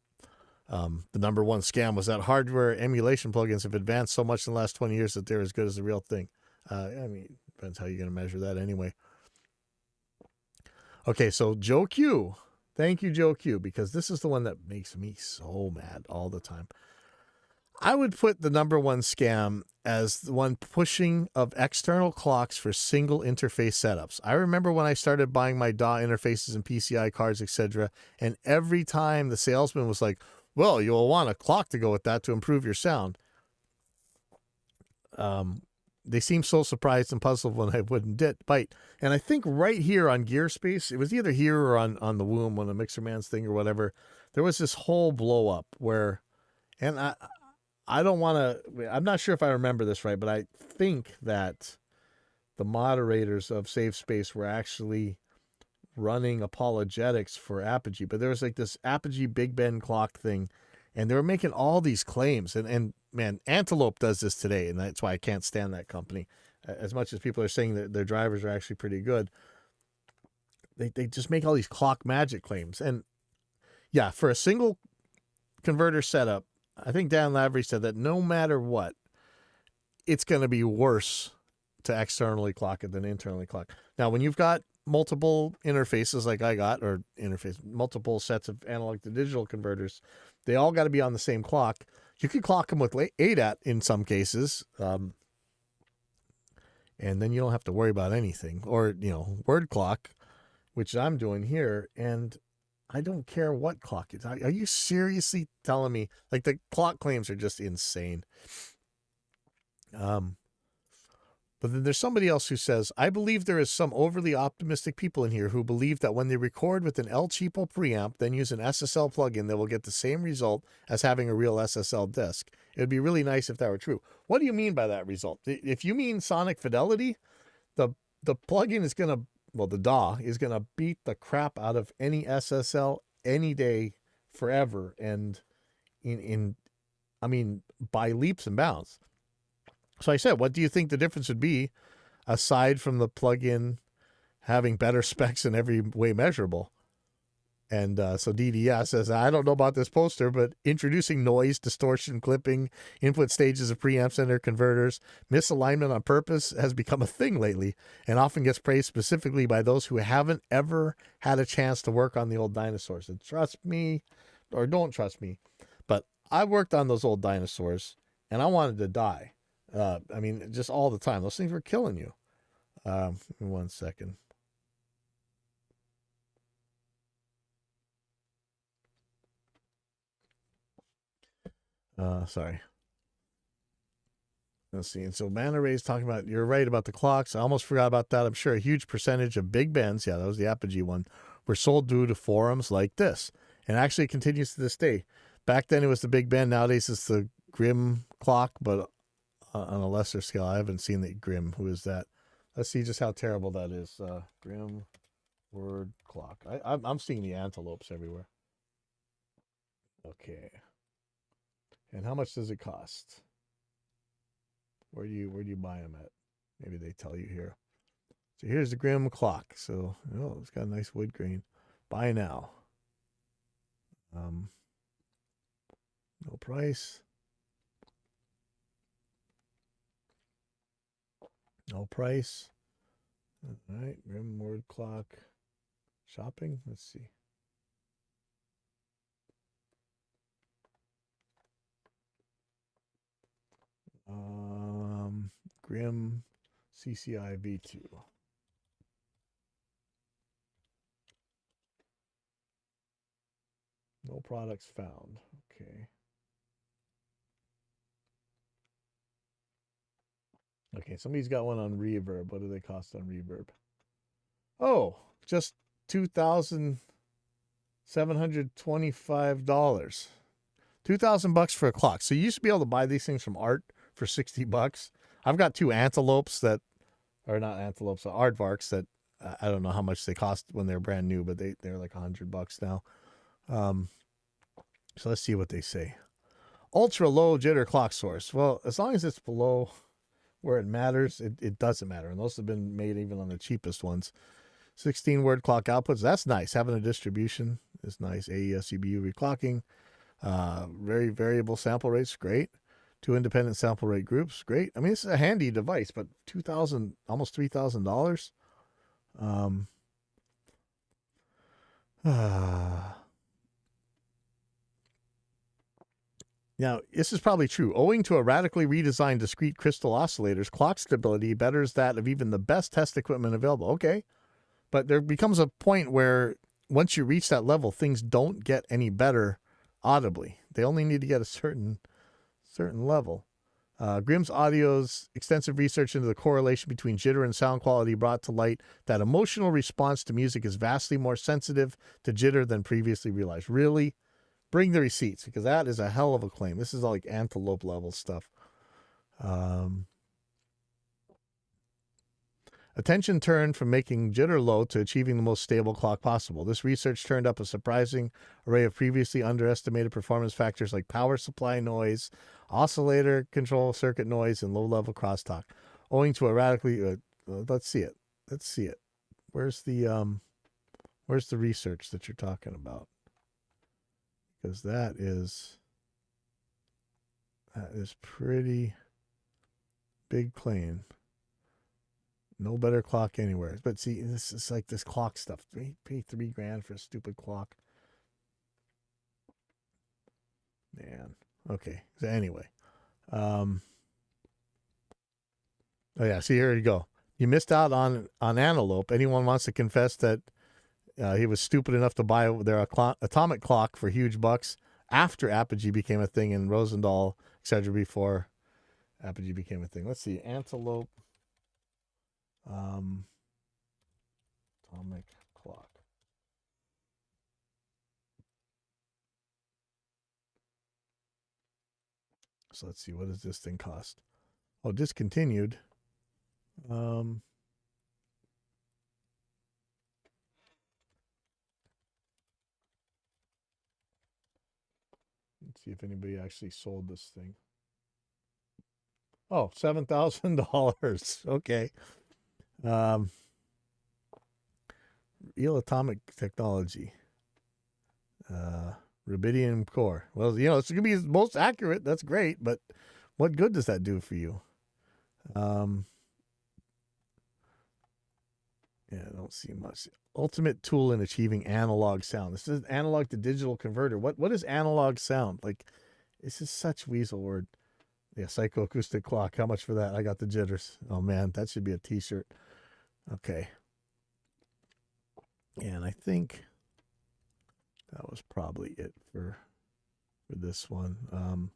S1: the number one scam was that hardware emulation plugins have advanced so much in the last 20 years that they're as good as the real thing. Depends how you're going to measure that anyway. Okay, so Joe Q. Thank you, Joe Q, because this is the one that makes me so mad all the time. I would put the number one scam as the one pushing of external clocks for single interface setups. I remember when I started buying my DAW interfaces and PCI cards, etc., and every time the salesman was like, well, you'll want a clock to go with that to improve your sound. They seemed so surprised and puzzled when I wouldn't bite. And I think right here on Gearspace, it was either here or on the Womb, on the Mixer Man's thing or whatever, there was this whole blow up where, and I don't want to, I'm not sure if I remember this right, but I think that the moderators of Safe Space were actually running apologetics for Apogee, but there was like this Apogee Big Ben clock thing, and they were making all these claims, and man, Antelope does this today, and that's why I can't stand that company. As much as people are saying that their drivers are actually pretty good, they just make all these clock magic claims. And yeah, for a single converter setup, I think Dan Lavery said that no matter what, it's going to be worse to externally clock it than internally clock. Now, when you've got multiple interfaces like I got, or multiple sets of analog to digital converters, they all got to be on the same clock. You could clock them with ADAT in some cases. and then you don't have to worry about anything. Or, word clock, which I'm doing here, and I don't care what clock it's. Are you seriously telling me? Like, the clock claims are just insane. But then there's somebody else who says, I believe there is some overly optimistic people in here who believe that when they record with an El Cheapo preamp, then use an SSL plugin, they will get the same result as having a real SSL disc. It would be really nice if that were true. What do you mean by that result? If you mean sonic fidelity, the plugin is going to, well, the DAW is going to beat the crap out of any SSL any day forever. And I mean, by leaps and bounds. So I said, what do you think the difference would be aside from the plugin having better specs in every way measurable? And so DDS says, I don't know about this poster, but introducing noise, distortion, clipping, input stages of preamps and their converters, misalignment on purpose has become a thing lately and often gets praised specifically by those who haven't ever had a chance to work on the old dinosaurs. And trust me, or don't trust me, but I worked on those old dinosaurs and I wanted to die. I mean, just all the time. Those things were killing you. 1 second. Sorry. Let's see. And so Manta Ray's talking about, you're right about the clocks. I almost forgot about that. I'm sure a huge percentage of Big Bens, yeah, that was the Apogee one, were sold due to forums like this. And actually it continues to this day. Back then it was the Big Ben. Nowadays it's the Grimm clock, but on a lesser scale. I haven't seen the Grimm. Who is that? Let's see just how terrible that is. Grimm word clock. I'm seeing the antelopes everywhere. Okay. And how much does it cost? Where do you buy them at? Maybe they tell you here. So here's the Grimm clock. So it's got a nice wood grain. Buy now. No price. No price. All right, Grimm word clock. Shopping. Let's see. Grimm CCI V2. No products found. Okay. Okay, somebody's got one on Reverb. What do they cost on Reverb? Oh, just $2,725. $2,000 for a clock. So you used to be able to buy these things from Art for $60. I've got two antelopes that are not antelopes, aardvarks that I don't know how much they cost when they're brand new, but they're like $100 now. So let's see what they say. Ultra low jitter clock source. Well, as long as it's below where it matters, it doesn't matter. And those have been made even on the cheapest ones. 16 word clock outputs. That's nice. Having a distribution is nice. AES EBU reclocking. Very variable sample rates. Great. 2 independent sample rate groups. Great. I mean, this is a handy device, but $2,000, almost $3,000. Now, this is probably true. Owing to a radically redesigned discrete crystal oscillators, clock stability betters that of even the best test equipment available. Okay. But there becomes a point where once you reach that level, things don't get any better audibly. They only need to get a certain level. Grimm's Audio's extensive research into the correlation between jitter and sound quality brought to light that emotional response to music is vastly more sensitive to jitter than previously realized. Really? Bring the receipts, because that is a hell of a claim. This is all like antelope level stuff. Attention turned from making jitter low to achieving the most stable clock possible. This research turned up a surprising array of previously underestimated performance factors like power supply noise, oscillator control circuit noise, and low-level crosstalk. Owing to a radically... let's see it. Let's see it. Where's the research that you're talking about? Because that is pretty big claim. No better clock anywhere. But see, this is like this clock stuff. Pay $3,000 for a stupid clock. Man. Okay. So anyway. Oh yeah, see, here you go. You missed out on Antelope. Anyone wants to confess that he was stupid enough to buy their atomic clock for huge bucks after Apogee became a thing, and Rosendahl, etc. before Apogee became a thing. Let's see, Antelope, atomic clock. So let's see, what does this thing cost? Oh, discontinued. Let's see if anybody actually sold this thing. Oh, $7,000. Okay. Real atomic technology. Rubidium core. Well, you know, it's going to be most accurate. That's great, but what good does that do for you? Yeah, I don't see much. Ultimate tool in achieving analog sound. This is analog to digital converter. What is analog sound? Like, this is such weasel word. Yeah, psychoacoustic clock. How much for that? I got the jitters. Oh man, that should be a t-shirt. Okay. And I think that was probably it for this one.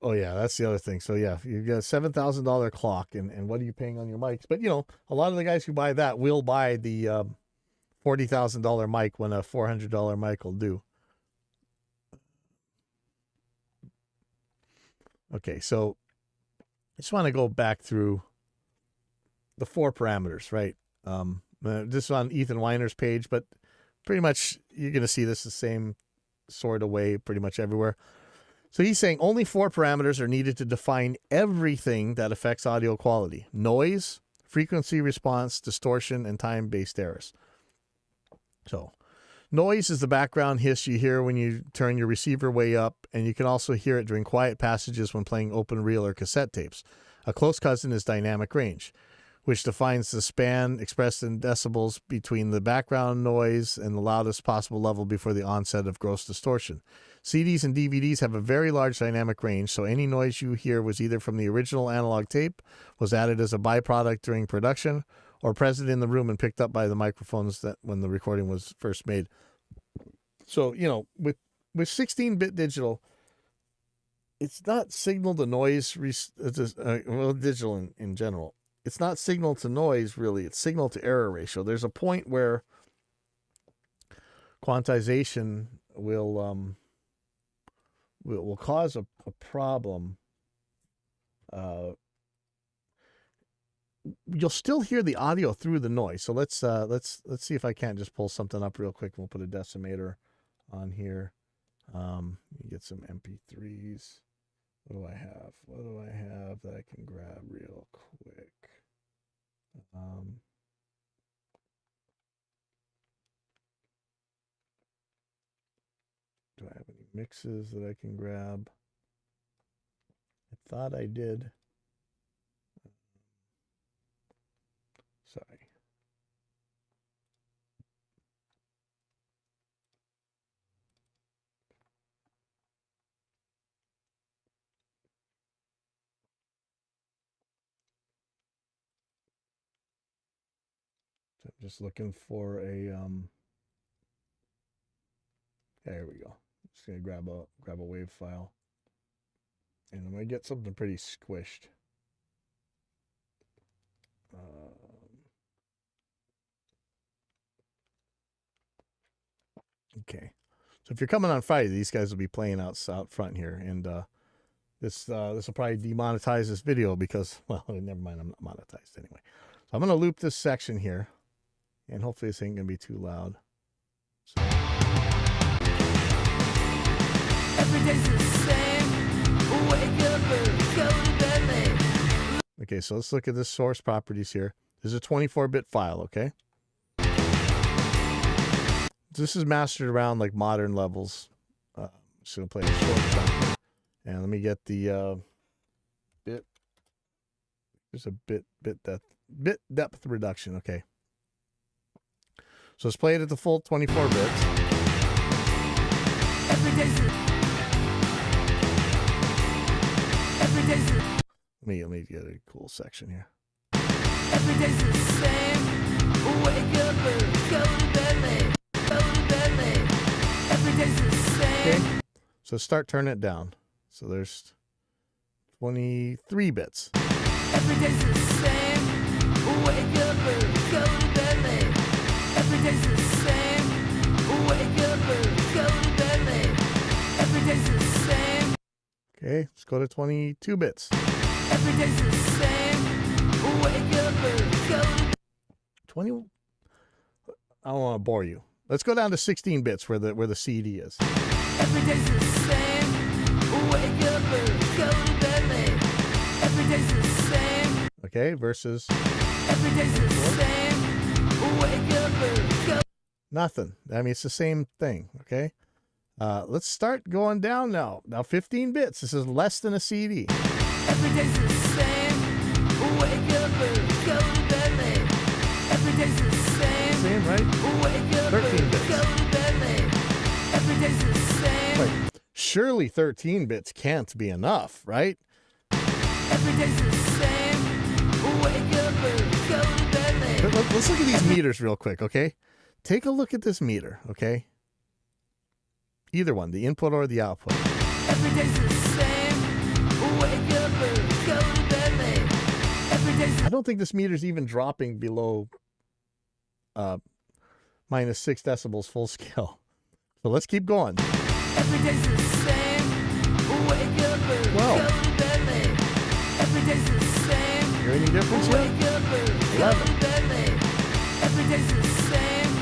S1: Oh yeah, that's the other thing. So yeah, you get a $7,000 clock, and what are you paying on your mics? But you know, a lot of the guys who buy that will buy the $40,000 mic when a $400 mic will do. Okay, so I just want to go back through the 4 parameters, right? This is on Ethan Weiner's page, but pretty much you're going to see this the same sort of way pretty much everywhere. So he's saying only 4 parameters are needed to define everything that affects audio quality: noise, frequency response, distortion, and time-based errors. So noise is the background hiss you hear when you turn your receiver way up, and you can also hear it during quiet passages when playing open reel or cassette tapes. A close cousin is dynamic range, which defines the span expressed in decibels between the background noise and the loudest possible level before the onset of gross distortion. CDs and DVDs have a very large dynamic range, so any noise you hear was either from the original analog tape, was added as a byproduct during production, or present in the room and picked up by the microphones that when the recording was first made. So, you know, with 16-bit digital, it's not signal to noise, digital in general. It's not signal to noise, really. It's signal to error ratio. There's a point where quantization will cause a problem. You'll still hear the audio through the noise. So let's see if I can't just pull something up real quick. We'll put a decimator on here. Get some MP3s. What do I have? What do I have that I can grab real quick? Do I have any mixes that I can grab? I thought I did. Sorry. So I'm just looking for a there we go. Just gonna grab a wave file. And I'm gonna get something pretty squished. Okay. So if you're coming on Friday, these guys will be playing out front here, and this will probably demonetize this video because, well, never mind, I'm not monetized anyway. So I'm gonna loop this section here, and hopefully this ain't gonna be too loud. So. Every day's the same. Wake up and go to bed late. Okay, so let's look at the source properties here. This is a 24-bit file, okay? This is mastered around like modern levels. Just gonna play a short chunk. And let me get the bit. There's a bit depth reduction. Okay. So let's play it at the full 24 bits. Let me get a cool section here. Every day's the same. Wake up and go to bed late. Go to bed late. Every day's the same. Okay. So start turning it down. So there's 23 bits. Every day's the same. Wake up and go to bed late. Every day's the same. Wake up and go to bed late. Every day's the same. Okay, let's go to 22 bits. Every day's the same. Wake up and go. 20. I don't want to bore you. Let's go down to 16 bits where the CD is. Every day's the same. Wake up and go to bed late. Every day's the same. Okay, versus. Every day's the same. Wake up and go. Nothing. I mean, it's the same thing. Okay. Let's start going down now. Now 15 bits. This is less than a CD. Every day's the same. Wake up and go to bed late. Every day's the same. Same, right? Wake up 13 bits. Go to bed late. Every day's the same. Wait, surely 13 bits can't be enough, right? Every day's the same. Wake up and go to bed late. Let's look at these meters real quick, okay? Take a look at this meter, okay? Either one, the input or the output. Every day's the same. Wake up and go to bed late. I don't think this meter's even dropping below minus 6 decibels full scale. So let's keep going. Every day's the same. Wake up and go to bed late. Every day's the same. Hear any difference yet? Wake up and 11. Go to bed late. Every day's the same.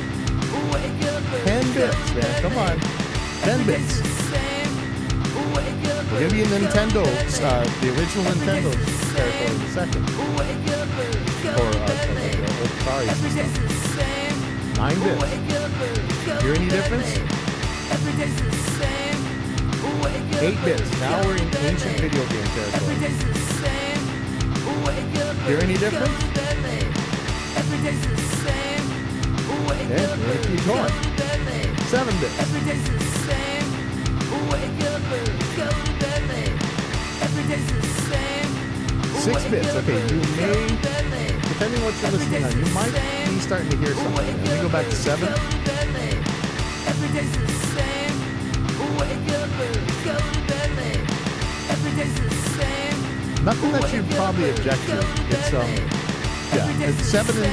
S1: Wake up and 10 bits, man. Come on. 10 bits. We're going to be in Nintendo, the original Nintendo territory in a second. Or Atari system. 9 bits. Hear any difference? 8 bits. Now we're in ancient video game territory. Hear any difference? Okay, we're going to keep going. 7 bits. 6 bits. Okay, you may, depending on what you're listening on, you might be starting to hear something. Let me go back to 7. Nothing that you'd probably object to. It's yeah, it's 7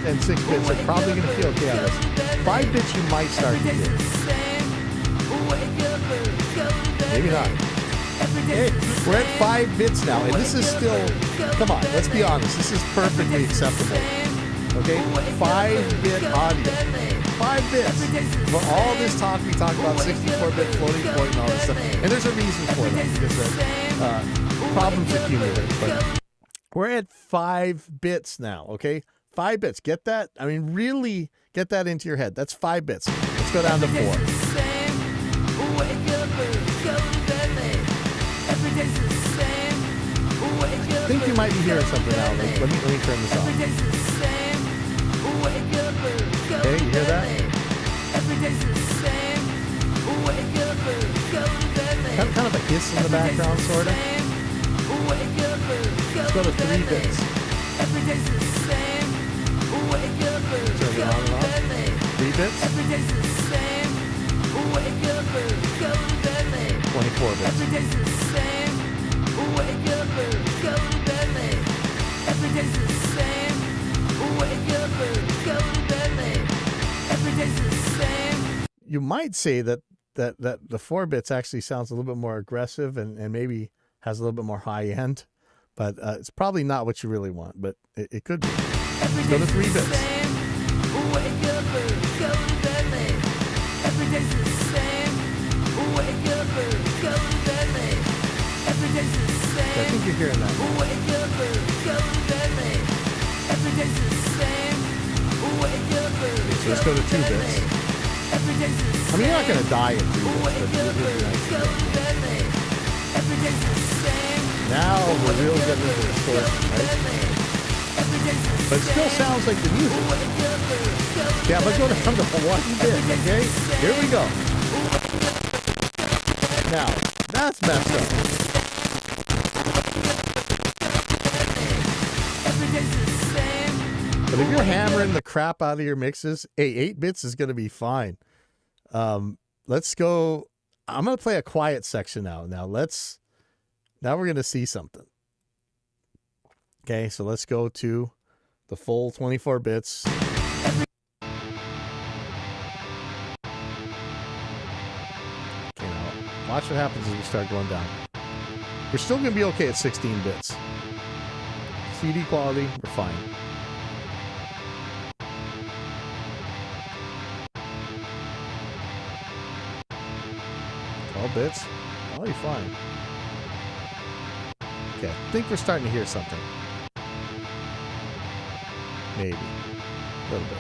S1: and 6 bits are probably going to feel okay on this. 5 bits you might start to hear. Maybe not. Hey, we're at 5 bits now, and this is still, come on, let's be honest, this is perfectly acceptable. Okay, 5-bit audio. 5 bits. For all this talk, we talk about 64-bit floating point and all this stuff, and there's a reason for that, because problems accumulate, but we're at 5 bits now, okay? 5 bits, get that? I mean, really get that into your head. That's 5 bits. Let's go down to 4. I think you might be hearing something now. Let me turn this off. Okay, you hear that? Kind of a hiss in the background, sort of. Let's go to 3 bits. Turn it on and off. 3 bits. 24 bits. You might say that the 4 bits actually sounds a little bit more aggressive and maybe has a little bit more high end, but it's probably not what you really want, but it could be. Let's go to 3 bits. I think you're hearing that. Okay, so let's go to 2 bits. I mean, you're not going to die at 3 bits, but it would be nice. Now we're really getting into the distortion, right? But it still sounds like the music. Yeah, but go down to one bit, okay? Here we go. Now, that's messed up. But if you're hammering the crap out of your mixes, hey, 8 bits is going to be fine. Let's go. I'm going to play a quiet section now. Now we're going to see something. Okay, so let's go to the full 24 bits. Okay, now watch what happens as we start going down. We're still going to be okay at 16 bits. CD quality, we're fine. 12 bits, probably fine. Okay, I think we're starting to hear something. Maybe. A little bit.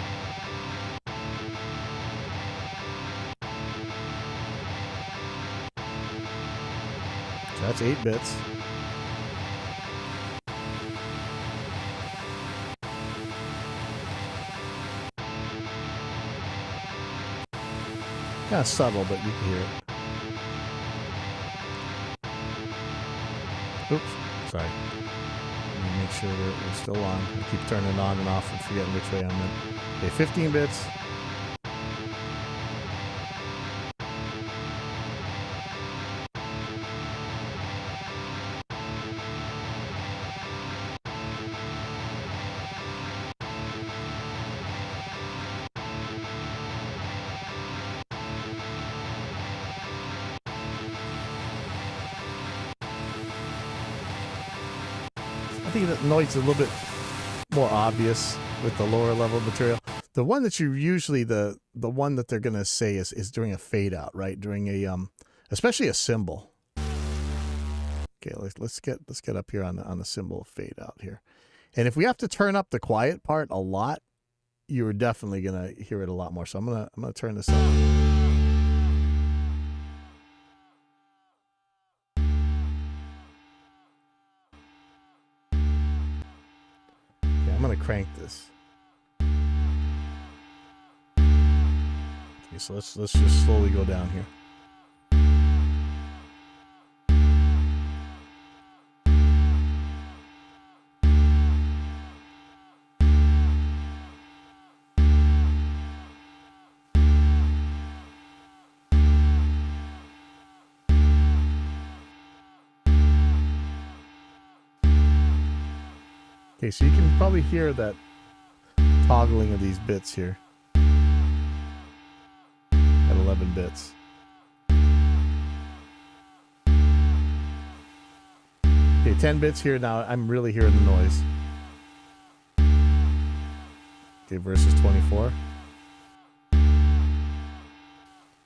S1: So that's 8 bits. Kind of subtle, but you can hear it. Oops, sorry. Let me make sure we're still on. I keep turning it on and off and forgetting which way I'm in. Okay, 15 bits. I think the noise is a little bit more obvious with the lower level material. The one that you usually the one that they're gonna say is during a fade out, right? During a especially a cymbal. Okay, let's get up here on the cymbal fade out here. And if we have to turn up the quiet part a lot, you're definitely gonna hear it a lot more. So I'm gonna turn this up. I'm going to crank this. Okay, so let's just slowly go down here. Okay, so you can probably hear that toggling of these bits here at 11 bits. Okay, 10 bits here now. I'm really hearing the noise. Okay, versus 24.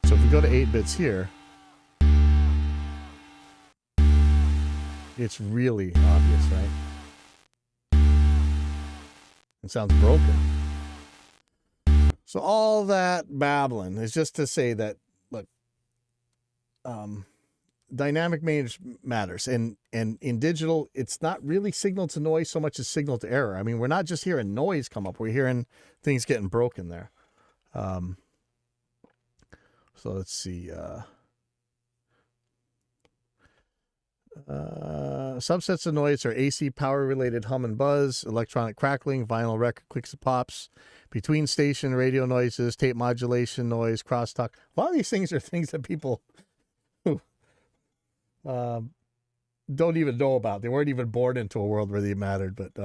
S1: So if we go to 8 bits here, it's really obvious, right? It sounds broken. So all that babbling is just to say that, look, dynamic range matters. And in digital, it's not really signal to noise so much as signal to error. I mean, we're not just hearing noise come up. We're hearing things getting broken there. So let's see. Subsets of noise are AC power-related hum and buzz, electronic crackling, vinyl record clicks and pops, between station radio noises, tape modulation noise, crosstalk. A lot of these things are things that people don't even know about. They weren't even born into a world where they mattered. But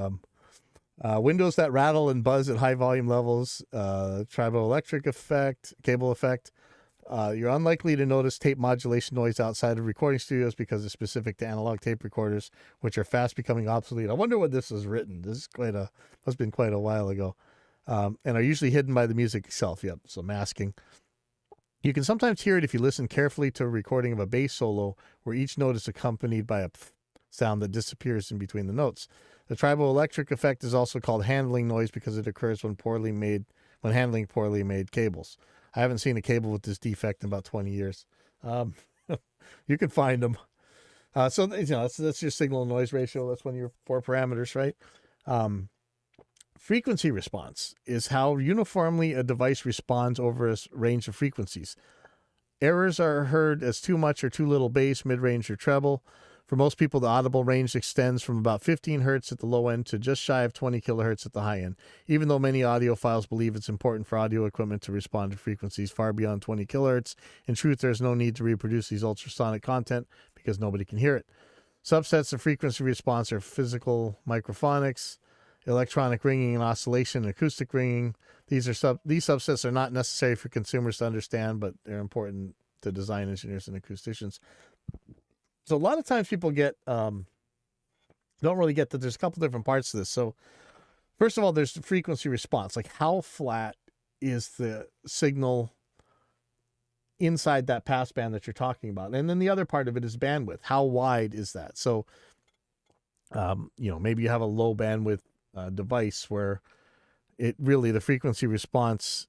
S1: windows that rattle and buzz at high volume levels, triboelectric effect, cable effect. You're unlikely to notice tape modulation noise outside of recording studios because it's specific to analog tape recorders, which are fast becoming obsolete. I wonder when this was written. This is must have been quite a while ago. And are usually hidden by the music itself. Yep, so masking. You can sometimes hear it if you listen carefully to a recording of a bass solo where each note is accompanied by a sound that disappears in between the notes. The triboelectric effect is also called handling noise because it occurs when handling poorly made cables. I haven't seen a cable with this defect in about 20 years. You can find them. So that's your signal to noise ratio. That's one of your 4 parameters, right? Frequency response is how uniformly a device responds over a range of frequencies. Errors are heard as too much or too little bass, mid-range, or treble. For most people, the audible range extends from about 15 hertz at the low end to just shy of 20 kilohertz at the high end, even though many audiophiles believe it's important for audio equipment to respond to frequencies far beyond 20 kilohertz. In truth, there's no need to reproduce these ultrasonic content because nobody can hear it. Subsets of frequency response are physical microphonics, electronic ringing and oscillation, and acoustic ringing. These subsets are not necessary for consumers to understand, but they're important to design engineers and acousticians. So a lot of times people don't really get that there's a couple different parts to this. So first of all, there's the frequency response, like how flat is the signal inside that passband that you're talking about. And then the other part of it is bandwidth. How wide is that? So, maybe you have a low bandwidth device where the frequency response,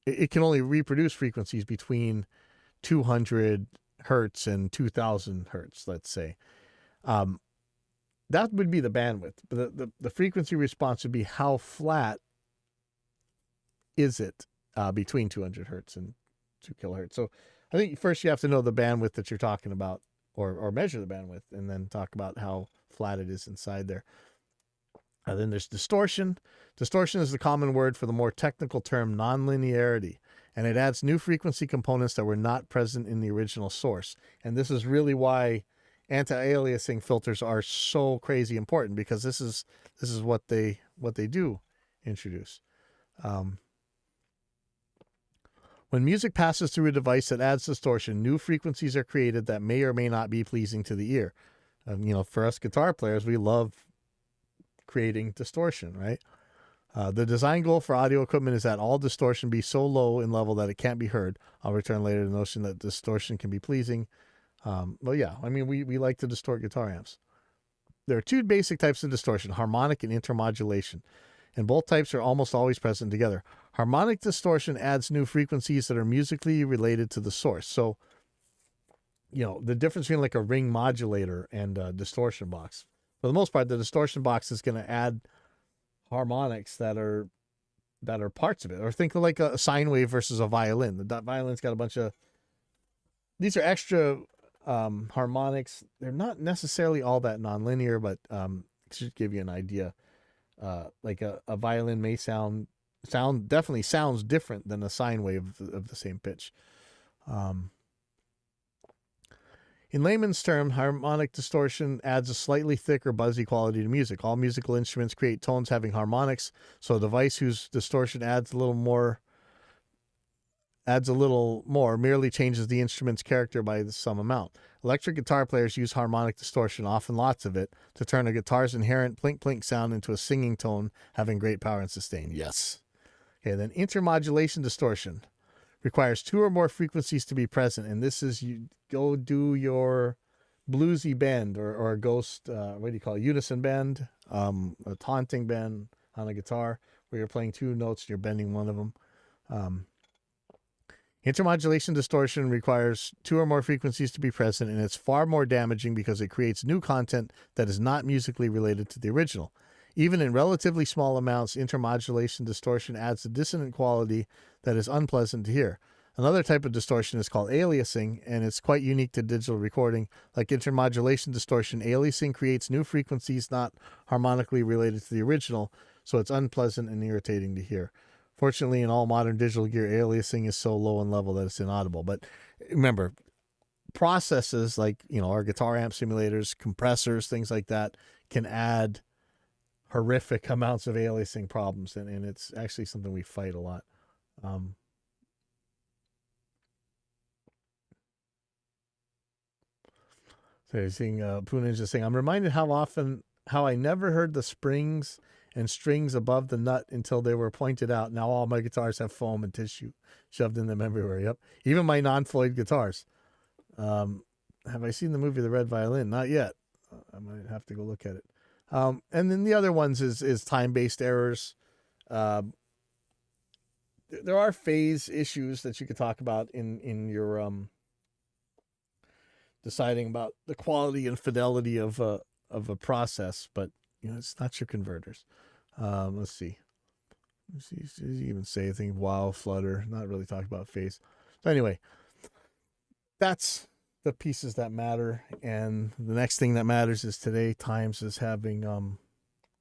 S1: it can only reproduce frequencies between 200 hertz and 2000 hertz, let's say. That would be the bandwidth. But the frequency response would be how flat is it between 200 hertz and 2 kilohertz. So I think first you have to know the bandwidth that you're talking about, or measure the bandwidth, and then talk about how flat it is inside there. Then there's distortion. Distortion is the common word for the more technical term nonlinearity, and it adds new frequency components that were not present in the original source. And this is really why anti-aliasing filters are so crazy important, because this is what they do introduce. When music passes through a device that adds distortion, new frequencies are created that may or may not be pleasing to the ear. For us guitar players, we love creating distortion, right? The design goal for audio equipment is that all distortion be so low in level that it can't be heard. I'll return later to the notion that distortion can be pleasing. We like to distort guitar amps. There are 2 basic types of distortion, harmonic and intermodulation, and both types are almost always present together. Harmonic distortion adds new frequencies that are musically related to the source. So, the difference between like a ring modulator and a distortion box. For the most part, the distortion box is going to add harmonics that are parts of it. Or think of like a sine wave versus a violin. The violin's got a bunch of, these are extra harmonics. They're not necessarily all that nonlinear, but it should give you an idea. Like a violin may definitely sounds different than a sine wave of the same pitch. In layman's term, harmonic distortion adds a slightly thicker, buzzy quality to music. All musical instruments create tones having harmonics, so a device whose distortion adds a little more merely changes the instrument's character by some amount. Electric guitar players use harmonic distortion, often lots of it, to turn a guitar's inherent plink-plink sound into a singing tone having great power and sustain. Yes. Okay, then intermodulation distortion requires 2 or more frequencies to be present, and this is you go do your bluesy bend or a ghost, unison bend, a taunting bend on a guitar where you're playing 2 notes and you're bending one of them. Intermodulation distortion requires 2 or more frequencies to be present, and it's far more damaging because it creates new content that is not musically related to the original. Even in relatively small amounts, intermodulation distortion adds a dissonant quality that is unpleasant to hear. Another type of distortion is called aliasing, and it's quite unique to digital recording. Like intermodulation distortion, aliasing creates new frequencies not harmonically related to the original, so it's unpleasant and irritating to hear. Fortunately, in all modern digital gear, aliasing is so low in level that it's inaudible. But remember, processes like, our guitar amp simulators, compressors, things like that can add horrific amounts of aliasing problems, and it's actually something we fight a lot. So you're seeing Poo Ninja saying, I'm reminded how I never heard the springs and strings above the nut until they were pointed out. Now all my guitars have foam and tissue shoved in them everywhere. Yep. Even my non-Floyd guitars. Have I seen the movie The Red Violin? Not yet. I might have to go look at it. And then the other ones is time-based errors. There are phase issues that you could talk about in your deciding about the quality and fidelity of a process, but it's not your converters. Let's see. Does he even say anything? Wow, flutter. Not really talking about phase. So anyway, that's the pieces that matter. And the next thing that matters is today Times is having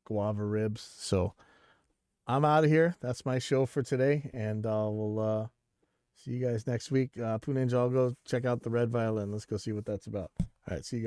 S1: guava ribs. So I'm out of here. That's my show for today, and we'll see you guys next week. Pooh Ninja, I'll go check out the red violin. Let's go see what that's about. All right, see you guys.